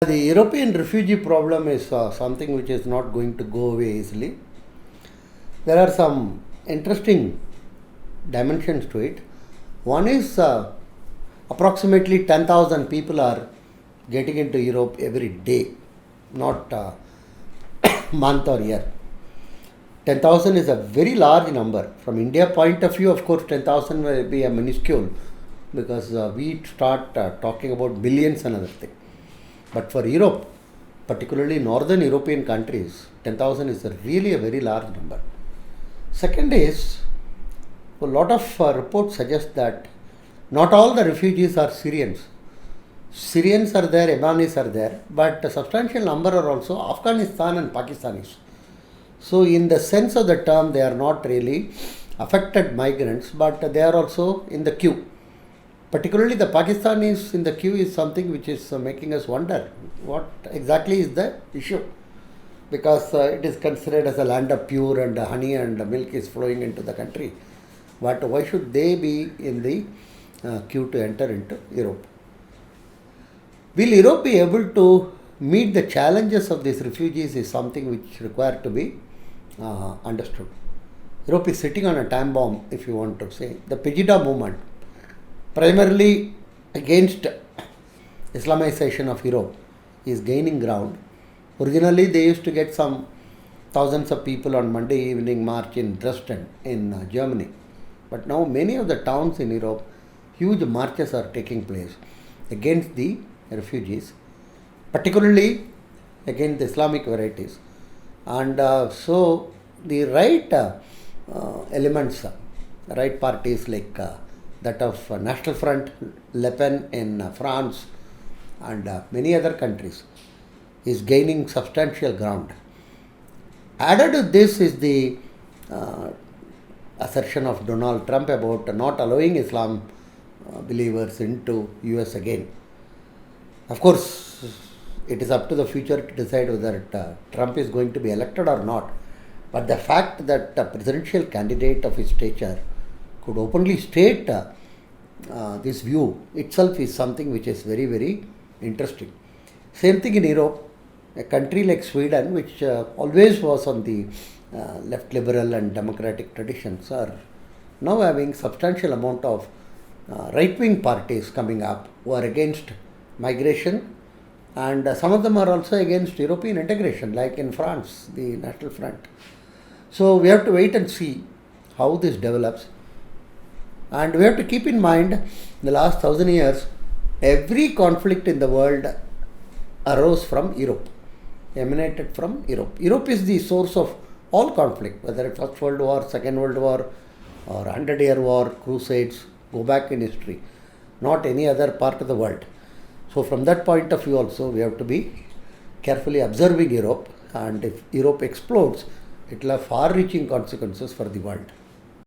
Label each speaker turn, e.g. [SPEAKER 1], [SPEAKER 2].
[SPEAKER 1] The European refugee problem is something which is not going to go away easily. There are some interesting dimensions to it. One is approximately 10,000 people are getting into Europe every day, not month or year. 10,000 is a very large number. From India point of view, of course, 10,000 will be a minuscule because we start talking about billions and other thing. But for Europe, particularly northern European countries, 10,000 is really a very large number. Second is, a lot of reports suggest that not all the refugees are Syrians. Syrians are there, Yemenis are there, but a substantial number are also Afghanistan and Pakistanis. So in the sense of the term, they are not really affected migrants, but they are also in the queue. Particularly the Pakistanis in the queue is something which is making us wonder what exactly is the issue, because it is considered as a land of pure and honey and milk is flowing into the country. But why should they be in the queue to enter into Europe? Will Europe be able to meet the challenges of these refugees is something which require to be understood. Europe is sitting on a time bomb, if you want to say. The Pegida movement, primarily against Islamization of Europe, is gaining ground. Originally, they used to get some thousands of people on Monday evening march in Dresden in Germany. But now many of the towns in Europe, huge marches are taking place against the refugees, particularly against the Islamic varieties. And so the right elements, right parties like that of National Front, Le Pen in France and many other countries, is gaining substantial ground. Added to this is the assertion of Donald Trump about not allowing Islam believers into US again. Of course, it is up to the future to decide whether Trump is going to be elected or not. But the fact that a presidential candidate of his stature could openly state this view itself is something which is very, very interesting. Same thing in Europe. A country like Sweden, which always was on the left liberal and democratic traditions, are now having substantial amount of right-wing parties coming up who are against migration, and some of them are also against European integration, like in France, the National Front. So we have to wait and see how this develops. And we have to keep in mind, in the last 1,000 years, every conflict in the world arose from Europe, emanated from Europe. Europe is the source of all conflict, whether it's First World War, Second World War, or 100-year war, crusades, go back in history, not any other part of the world. So from that point of view also, we have to be carefully observing Europe, and if Europe explodes, it will have far-reaching consequences for the world.